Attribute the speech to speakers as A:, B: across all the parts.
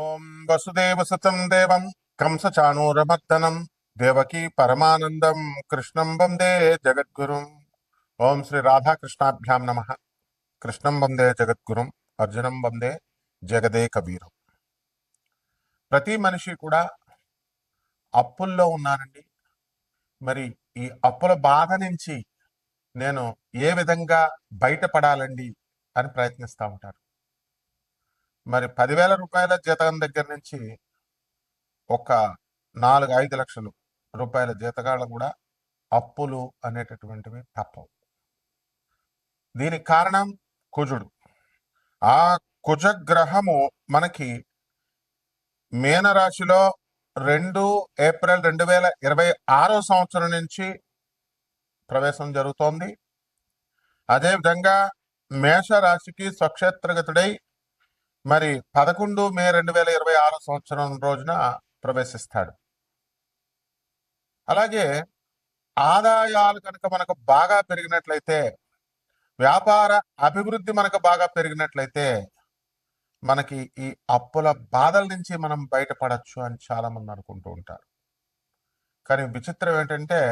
A: ఓం వసుదేవసుతం దేవం కంసచాణూరమర్దనం దేవకీ పరమానందం కృష్ణం వందే జగద్గురుం. ఓం శ్రీ రాధాకృష్ణాభ్యాం నమ. కృష్ణం వందే జగద్గురుం, అర్జునం వందే జగదే కబీరం. ప్రతి మనిషి కూడా అప్పుల్లో ఉన్నారండి. మరి ఈ అప్పుల బాధ నుంచి నేను ఏ విధంగా బయటపడాలండి అని ప్రయత్నిస్తూ ఉంటారు. మరి 10,000 రూపాయల జీతం దగ్గర నుంచి ఒక 4-5 లక్షలు రూపాయల జీతగాళ్ళు కూడా అప్పులు అనేటటువంటివి తప్పవు. దీనికి కారణం కుజుడు. ఆ కుజగ్రహము మనకి మీనరాశిలో 2 ఏప్రిల్ 2026 సంవత్సరం నుంచి ప్రవేశం జరుగుతోంది. అదేవిధంగా మేషరాశికి స్వక్షేత్రగతుడై మరి 11 మే 2026 సంవత్సరం రోజున ప్రవేశిస్తాడు. అలాగే ఆదాయాలు కనుక మనకు బాగా పెరిగినట్లయితే, వ్యాపార అభివృద్ధి మనకు బాగా పెరిగినట్లయితే మనకి ఈ అప్పుల బాధల నుంచి మనం బయటపడచ్చు అని చాలా మంది అనుకుంటూ ఉంటారు. కానీ విచిత్రం ఏంటంటే,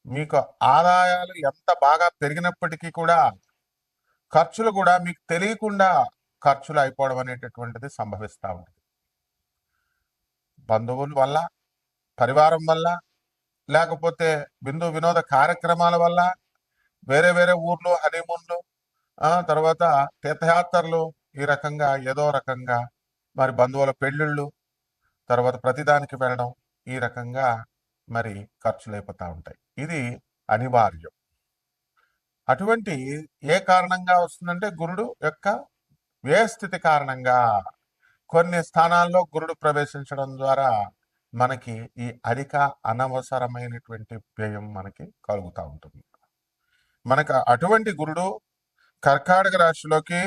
A: మీకు ఆదాయాలు ఎంత బాగా పెరిగినప్పటికీ కూడా ఖర్చులు కూడా మీకు తెలియకుండా ఖర్చులు అయిపోవడం అనేటటువంటిది సంభవిస్తూ ఉంటుంది. బంధువుల వల్ల, పరివారం వల్ల, లేకపోతే బిందు వినోద కార్యక్రమాల వల్ల, వేరే వేరే ఊర్లు హనీమూన్లు, తర్వాత తీర్థయాత్రలు, ఈ రకంగా ఏదో రకంగా మరి బంధువుల పెళ్ళిళ్ళు, తర్వాత ప్రతిదానికి వెళ్ళడం, ఈ రకంగా మరి ఖర్చులు అయిపోతూ ఉంటాయి. ఇది అనివార్యం. అటువంటి ఏ కారణంగా వస్తుందంటే గురుడు యొక్క వ్యయస్థితి కారణంగా కొన్ని స్థానాల్లో గురుడు ప్రవేశించడం ద్వారా మనకి ఈ అధిక అనవసరమైనటువంటి వ్యయం మనకి కలుగుతూ ఉంటుంది. మనకు అటువంటి గురుడు కర్కాటక రాశిలోకి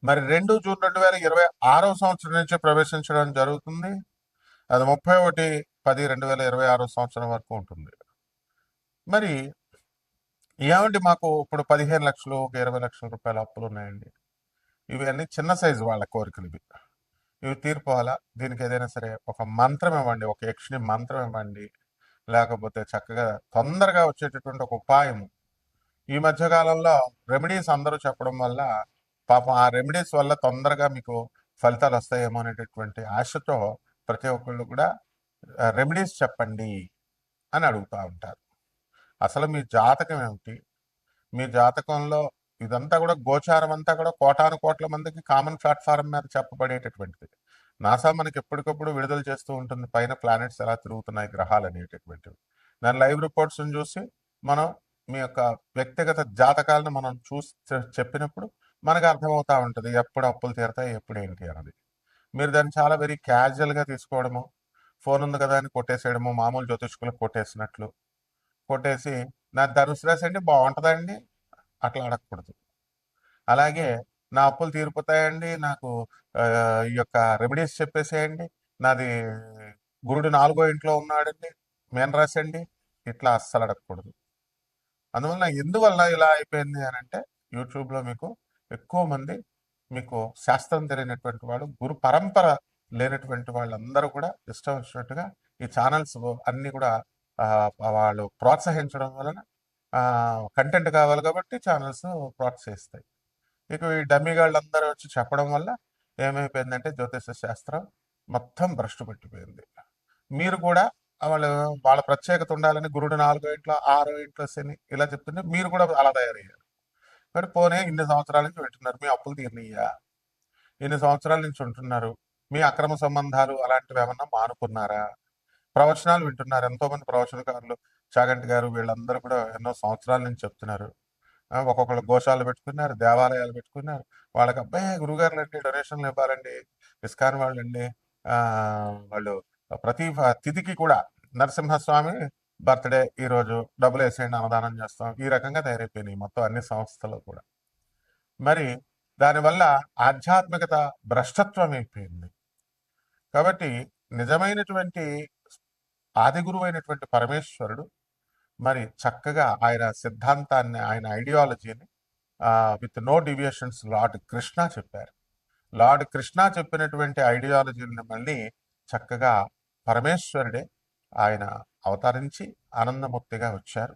A: మరి 2 జూన్ 2026 సంవత్సరం నుంచి ప్రవేశించడం జరుగుతుంది. అది 31/10/2026 సంవత్సరం వరకు ఉంటుంది. మరి ఏమండి మాకు ఇప్పుడు 15 లక్షలు, 20 లక్షల రూపాయల అప్పులు ఉన్నాయండి. ఇవి అన్ని చిన్న సైజు వాళ్ళ కోరికలు ఇవి తీరిపోవాలా? దీనికి ఏదైనా సరే ఒక మంత్రం ఇవ్వండి, ఒక యక్షిని మంత్రం ఇవ్వండి, లేకపోతే చక్కగా తొందరగా వచ్చేటటువంటి ఒక ఉపాయం. ఈ మధ్యకాలంలో రెమెడీస్ అందరూ చెప్పడం వల్ల పాపం ఆ రెమెడీస్ వల్ల తొందరగా మీకు ఫలితాలు వస్తాయేమో అనేటటువంటి ఆశతో ప్రతి ఒక్కళ్ళు కూడా రెమెడీస్ చెప్పండి అని అడుగుతూ ఉంటారు. అసలు మీ జాతకం ఏమిటి? మీ జాతకంలో ఇదంతా కూడా గోచారం అంతా కూడా కోటాను కోట్ల మందికి కామన్ ప్లాట్ఫారం మీద చెప్పబడేటటువంటిది. నాసా మనకి ఎప్పటికప్పుడు విడుదల చేస్తూ ఉంటుంది పైన ప్లానెట్స్ ఎలా తిరుగుతున్నాయి, గ్రహాలు అనేటటువంటివి. దాని లైవ్ రిపోర్ట్స్ని చూసి మనం మీ యొక్క వ్యక్తిగత జాతకాలను మనం చూసి చెప్పినప్పుడు మనకు అర్థమవుతూ ఉంటుంది ఎప్పుడు అప్పులు తీరతాయి, ఎప్పుడు ఏంటి అన్నది. మీరు దాన్ని చాలా వెరీ క్యాజువల్గా తీసుకోవడము, ఫోన్ ఉంది కదా అని కొట్టేసేయడము, మామూలు జ్యోతిష్కులకు కొట్టేసినట్లు కొట్టేసి నా ధనుసు రాశి అండి బాగుంటుందండి అట్లా అడగకూడదు. అలాగే నా అప్పులు తీరిపోతాయండి, నాకు ఈ యొక్క రెమెడీస్ చెప్పేసేయండి, నాది గురుడు 4వ ఇంట్లో ఉన్నాడండి, మీనరాశి అండి, ఇట్లా అస్సలు అడగకూడదు. అందువల్ల ఎందువల్ల ఇలా అయిపోయింది అని అంటే యూట్యూబ్లో మీకు ఎక్కువ మంది మీకు శాస్త్రం తెలియనటువంటి వాళ్ళు, గురు పరంపర లేనటువంటి వాళ్ళందరూ కూడా ఇష్టం వచ్చినట్టుగా ఈ ఛానల్స్ అన్నీ కూడా వాళ్ళు ప్రోత్సహించడం వలన కంటెంట్ కావాలి కాబట్టి ఛానల్స్ ప్రోత్సహిస్తాయి. ఇక ఈ డమ్మిగాళ్ళందరూ వచ్చి చెప్పడం వల్ల ఏమైపోయిందంటే జ్యోతిష శాస్త్రం మొత్తం భ్రష్టు పెట్టిపోయింది. మీరు కూడా వాళ్ళు వాళ్ళ ప్రత్యేకత ఉండాలని గురుడు 4వ ఇంట్లో 6వ ఇంట్లో శని ఇలా చెప్తుంటే మీరు కూడా అలా తయారయ్యారు. మరి పోనీ ఇన్ని సంవత్సరాల నుంచి వింటున్నారు, మీ అప్పులు తీరినయ్యా? ఇన్ని సంవత్సరాల నుంచి ఉంటున్నారు, మీ అక్రమ సంబంధాలు అలాంటివి ఏమన్నా మానుకున్నారా? ప్రవచనాలు వింటున్నారు, ఎంతో మంది ప్రవచనకారులు చాగంటి గారు వీళ్ళందరూ కూడా ఎన్నో సంవత్సరాల నుంచి చెప్తున్నారు. ఒక్కొక్కళ్ళు గోశాలు పెట్టుకున్నారు, దేవాలయాలు పెట్టుకున్నారు. వాళ్ళకి అబ్బాయి గురుగారులు అండి డొనేషన్లు ఇవ్వాలండి, ఇస్కాన్ వాళ్ళండి, వాళ్ళు ప్రతి తిథికి కూడా నరసింహస్వామి బర్త్డే ఈరోజు డబ్బులు వేసేయండి అన్నదానం చేస్తాం, ఈ రకంగా తయారైపోయినాయి మొత్తం అన్ని సంస్థలు కూడా. మరి దానివల్ల ఆధ్యాత్మికత భ్రష్టత్వం అయిపోయింది. కాబట్టి నిజమైనటువంటి ఆది గురువు అయినటువంటి పరమేశ్వరుడు మరి చక్కగా ఆయన సిద్ధాంతాన్ని, ఆయన ఐడియాలజీని with no deviations lord Krishna చెప్పారు. లార్డ్ కృష్ణ చెప్పినటువంటి ఐడియాలజీని మళ్ళీ చక్కగా పరమేశ్వరుడే ఆయన అవతరించి ఆనందమూర్తిగా వచ్చారు.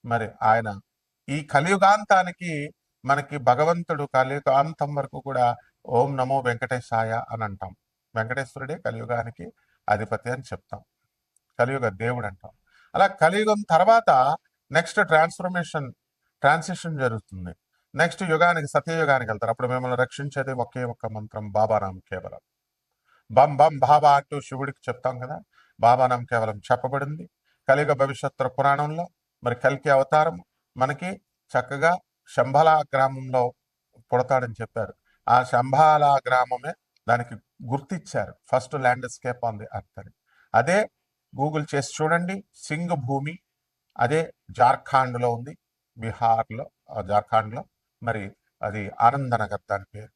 A: మరి ఆయన ఈ కలియుగాంతానికి మనకి భగవంతుడు కలియుగాంతం వరకు కూడా ఓం నమో వెంకటేశాయ అని అంటాం. వెంకటేశ్వరుడే కలియుగానికి అధిపతి అని చెప్తాం, కలియుగ దేవుడు అంటాం. అలా కలియుగం తర్వాత నెక్స్ట్ ట్రాన్సిషన్ జరుగుతుంది. నెక్స్ట్ యుగానికి సత్యయుగానికి వెళ్తారు. అప్పుడు మిమ్మల్ని రక్షించేది ఒకే ఒక్క మంత్రం, బాబానాం కేవలం. బం బం బాబా అంటూ శివుడికి చెప్తాం కదా, బాబానాం కేవలం చెప్పబడింది కలియుగ భవిష్యత్తు పురాణంలో. మరి కల్కి అవతారం మనకి చక్కగా శంభాలా గ్రామంలో పుడతాడని చెప్పారు. ఆ శంభాలా గ్రామమే దానికి గుర్తిచ్చారు, first landscape on the earth అని. అదే గూగుల్ చేసి చూడండి, సింగ్ భూమి, అదే జార్ఖండ్లో ఉంది, బీహార్లో, జార్ఖండ్లో. మరి అది ఆనందనగర్ దాని పేరు.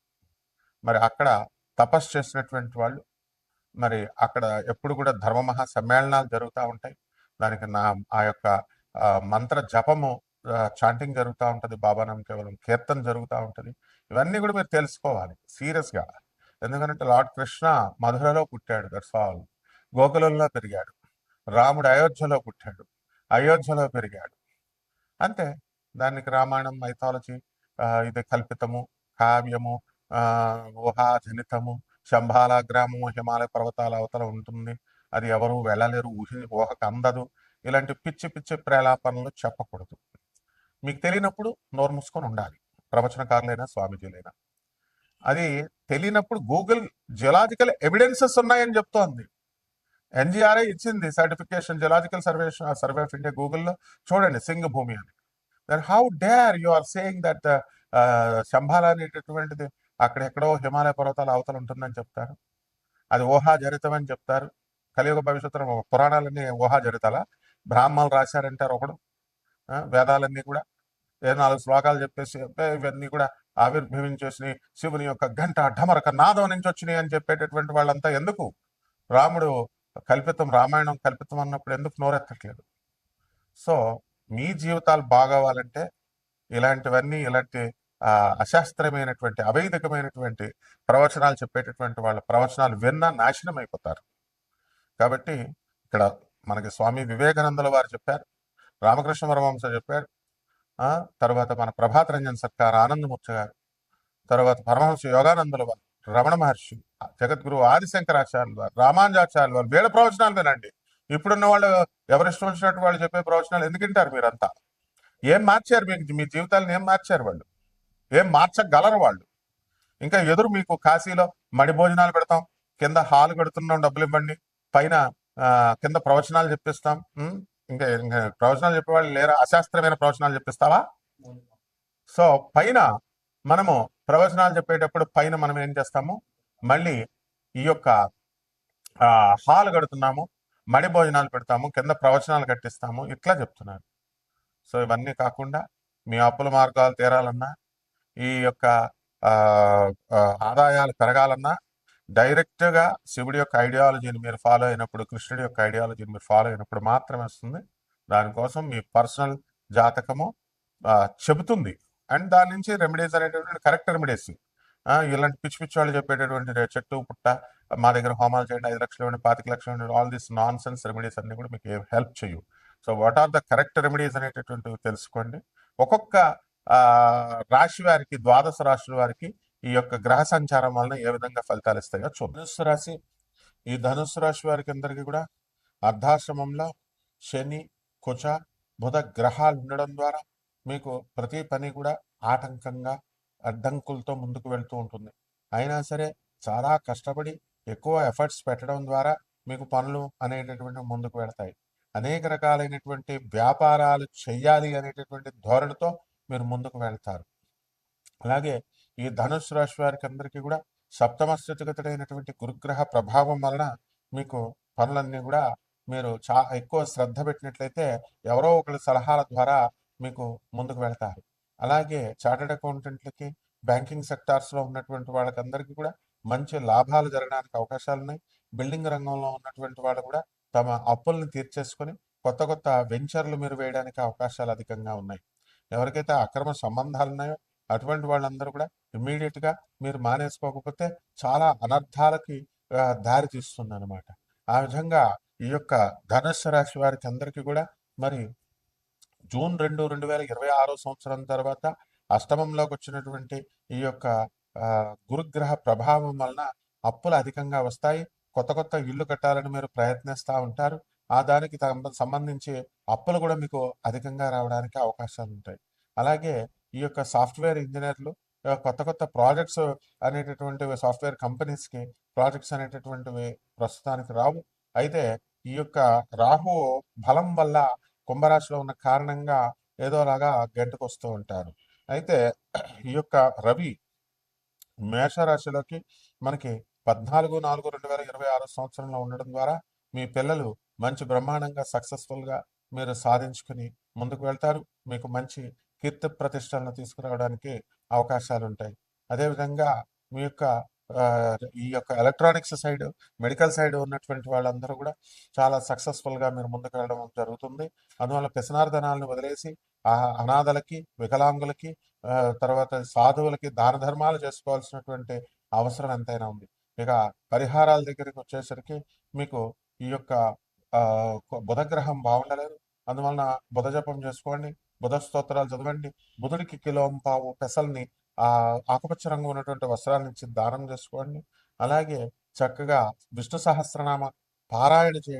A: మరి అక్కడ తపస్సు చేసినటువంటి వాళ్ళు, మరి అక్కడ ఎప్పుడు కూడా ధర్మ మహా సమ్మేళనాలు జరుగుతూ ఉంటాయి. దానికి ఆ యొక్క మంత్ర జపము, చాంటింగ్ జరుగుతూ ఉంటుంది, బాబానాం కేవలం కీర్తన జరుగుతూ ఉంటుంది. ఇవన్నీ కూడా మీరు తెలుసుకోవాలి సీరియస్గా. ఎందుకంటే లార్డ్ కృష్ణ మధురలో పుట్టాడు, దట్స్ ఆల్. గోకులంలో పెరిగాడు. రాముడు అయోధ్యలో పుట్టాడు, అయోధ్యలో పెరిగాడు, అంతే. దానికి రామాయణం మైథాలజీ ఇది కల్పితము, కావ్యము, ఊహాజనితము. శంభాల గ్రామము హిమాలయ పర్వతాల అవతల ఉంటుంది, అది ఎవరు వెళ్ళలేరు, ఊహకు అందదు. ఇలాంటి పిచ్చి పిచ్చి ప్రేలాపనలు చెప్పకూడదు. మీకు తెలియనప్పుడు నోరు మూసుకొని ఉండాలి, ప్రవచనకారులైనా స్వామీజీలైనా. అది తెలియనప్పుడు గూగుల్ జియోలాజికల్ ఎవిడెన్సెస్ ఉన్నాయని చెప్తోంది. ఎన్జిఆర్ఐ ఇచ్చింది certification, geological survey of India. గూగుల్లో చూడండి సింగ్ భూమి అని. Then how dare you are saying that Shambhala అనేటటువంటిది అక్కడెక్కడో హిమాలయ పర్వతాల అవతల ఉంటుందని చెప్తారు. అది ఊహాజనితం అని చెప్తారు. కలియుగ భవిష్యత్తులో పురాణాలన్నీ ఊహాజనితాలా? బ్రాహ్మణులు రాశారంటారు ఒకడు, వేదాలన్నీ కూడా 4 శ్లోకాలు చెప్పేసి ఇవన్నీ కూడా ఆవిర్భవించేసి శివుని యొక్క గంట ఢమరక నాదం నుంచి వచ్చినాయి అని చెప్పేటటువంటి వాళ్ళంతా ఎందుకు? రాముడు కల్పితం, రామాయణం కల్పితం అన్నప్పుడు ఎందుకు నోరెత్తట్లేదు? సో మీ జీవితాలు బాగోవాలంటే ఇలాంటివన్నీ, ఇలాంటి అశాస్త్రమైనటువంటి అవైదికమైనటువంటి ప్రవచనాలు చెప్పేటటువంటి వాళ్ళ ప్రవచనాలు విన్నా నాశనం అయిపోతారు. కాబట్టి ఇక్కడ మనకి స్వామి వివేకానందుల వారు చెప్పారు, రామకృష్ణ పరమహంస చెప్పారు, తర్వాత మన ప్రభాత్ రంజన్ సర్కార్, ఆనందమూర్తి గారు, తర్వాత పరమహంస యోగానందుల వారు, రమణ మహర్షి, జగద్గురు ఆదిశంకరాచార్యుల వారు, రామానుజాచార్యుల వారు, వీళ్ళ ప్రవచనాలు వినండి. ఇప్పుడున్న వాళ్ళు ఎవరిష్టం వచ్చినట్టు వాళ్ళు చెప్పే ప్రవచనాలు ఎందుకు వింటారు మీరంతా? ఏం మార్చారు? మీ జీవితాలను ఏం మార్చారు వాళ్ళు? ఏం మార్చగలరు వాళ్ళు? ఇంకా ఎదురు మీకు కాశీలో మడి భోజనాలు పెడతాం, కింద హాల్ కడుతున్నాం, డబ్బులు ఇవ్వండి, పైన కింద ప్రవచనాలు చెప్పిస్తాం. ఇంకా ప్రవచనాలు చెప్పేవాళ్ళు లేరా? అశాస్త్రమైన ప్రవచనాలు చెప్పిస్తావా? సో పైన మనము ప్రవచనాలు చెప్పేటప్పుడు పైన మనం ఏం చేస్తాము, మళ్ళీ ఈ యొక్క హాల్ కడుతున్నాము, మడి భోజనాలు పెడతాము, కింద ప్రవచనాలు కట్టిస్తాము, ఇట్లా చెప్తున్నారు. సో ఇవన్నీ కాకుండా మీ అప్పుల మార్గాలు తీరాలన్నా, ఈ యొక్క ఆదాయాలు పెరగాలన్నా డైరెక్ట్గా శివుడి యొక్క ఐడియాలజీని మీరు ఫాలో అయినప్పుడు, కృష్ణుడి యొక్క ఐడియాలజీని మీరు ఫాలో అయినప్పుడు మాత్రమే వస్తుంది. దానికోసం మీ పర్సనల్ జాతకము చెబుతుంది. అండ్ దాని నుంచి రెమెడీస్ అనేటటువంటి కరెక్ట్ రెమెడీస్, ఇలాంటి పిచ్చి పిచ్చి వాళ్ళు చెప్పేటటువంటి చెట్టు పుట్ట మా దగ్గర హోమాలు చేయండి, 5 లక్షలు ఇవ్వండి, 25 లక్షలు ఇవ్వండి, all this nonsense remedies అన్ని కూడా మీకు హెల్ప్ చేయు. So what are the correct remedies అనేటటువంటివి తెలుసుకోండి. ఒక్కొక్క రాశి వారికి, ద్వాదశ రాశుల వారికి ఈ యొక్క గ్రహ సంచారం వలన ఏ విధంగా ఫలితాలు ఇస్తాయో చూద్దాం. ధనుస్సు రాశి, ఈ ధనుస్సు రాశి వారికి అందరికీ కూడా అర్ధాశ్రమంలో శని, కుచ, బుధ గ్రహాలు ఉండడం ద్వారా మీకు ప్రతి పని కూడా ఆటంకంగా, అడ్డంకులతో ముందుకు వెళ్తూ ఉంటుంది. అయినా సరే చాలా కష్టపడి ఎక్కువ ఎఫర్ట్స్ పెట్టడం ద్వారా మీకు పనులు అనేటటువంటి ముందుకు వెళతాయి. అనేక రకాలైనటువంటి వ్యాపారాలు చెయ్యాలి అనేటటువంటి ధోరణితో మీరు ముందుకు వెళ్తారు. అలాగే ఈ ధనుస్సు రాశి వారికి అందరికీ కూడా సప్తమ స్థితిగతుడైనటువంటి గురుగ్రహ ప్రభావం వలన మీకు పనులన్నీ కూడా మీరు ఎక్కువ శ్రద్ధ పెట్టినట్లయితే ఎవరో ఒకరి సలహాల ద్వారా మీకు ముందుకు వెళ్తారు. అలాగే చార్టెడ్ అకౌంటెంట్లకి, బ్యాంకింగ్ సెక్టార్స్లో ఉన్నటువంటి వాళ్ళకందరికీ కూడా మంచి లాభాలు జరగడానికి అవకాశాలు ఉన్నాయి. బిల్డింగ్ రంగంలో ఉన్నటువంటి వాళ్ళు కూడా తమ అప్పుల్ని తీర్చేసుకొని కొత్త కొత్త వెంచర్లు మీరు వేయడానికి అవకాశాలు అధికంగా ఉన్నాయి. ఎవరికైతే అక్రమ సంబంధాలు ఉన్నాయో అటువంటి వాళ్ళందరూ కూడా ఇమ్మీడియట్ గా మీరు మానేసుకోకపోతే చాలా అనర్థాలకి దారి తీస్తుంది అనమాట. ఆ విధంగా ఈ యొక్క ధనుస్సు రాశి వారికి అందరికీ కూడా మరి జూన్ 2, 2026 సంవత్సరం తర్వాత అష్టమంలోకి వచ్చినటువంటి ఈ యొక్క గురుగ్రహ ప్రభావం వలన అప్పులు అధికంగా వస్తాయి. కొత్త కొత్త ఇల్లు కట్టాలని మీరు ప్రయత్నిస్తూ ఉంటారు. ఆ దానికి సంబంధించి అప్పులు కూడా మీకు అధికంగా రావడానికి అవకాశాలు ఉంటాయి. అలాగే ఈ యొక్క సాఫ్ట్వేర్ ఇంజనీర్లు కొత్త కొత్త ప్రాజెక్ట్స్ అనేటటువంటివి సాఫ్ట్వేర్ కంపెనీస్కి ప్రాజెక్ట్స్ అనేటటువంటివి ప్రస్తుతానికి రావు. అయితే ఈ యొక్క రాహు బలం వల్ల కుంభరాశిలో ఉన్న కారణంగా ఏదోలాగా గెంటుకొస్తూ ఉంటారు. అయితే ఈ యొక్క రవి మేషరాశిలోకి మనకి 14/4/2026 సంవత్సరంలో ఉండడం ద్వారా మీ పిల్లలు మంచి బ్రహ్మాండంగా సక్సెస్ఫుల్గా మీరు సాధించుకుని ముందుకు వెళ్తారు. మీకు మంచి కీర్తి ప్రతిష్టలను తీసుకురావడానికి అవకాశాలు ఉంటాయి. అదేవిధంగా మీ యొక్క ఆ, ఈ యొక్క ఎలక్ట్రానిక్స్ సైడ్, మెడికల్ సైడ్ ఉన్నటువంటి వాళ్ళందరూ కూడా చాలా సక్సెస్ఫుల్గా మీరు ముందుకు వెళ్ళడం జరుగుతుంది. అందువల్ల పిసనార్ధనాలను వదిలేసి ఆ అనాథలకి, వికలాంగులకి, తర్వాత సాధువులకి దాన ధర్మాలు చేసుకోవాల్సినటువంటి అవసరం ఎంతైనా ఉంది. ఇక పరిహారాల దగ్గరికి వచ్చేసరికి మీకు ఈ యొక్క ఆ, బుధగ్రహం బాగుండలేదు. అందువలన బుధ జపం చేసుకోండి, బుధ స్తోత్రాలు చదవండి, బుధుడికి కిలోంపావు పెసల్ని ఆకుపచ్చ రంగు ఉన్నటువంటి వస్త్రాలను ఇచ్చి దానం చేసుకోండి. అలాగే చక్కగా విష్ణు సహస్రనామ పారాయణ చేయండి.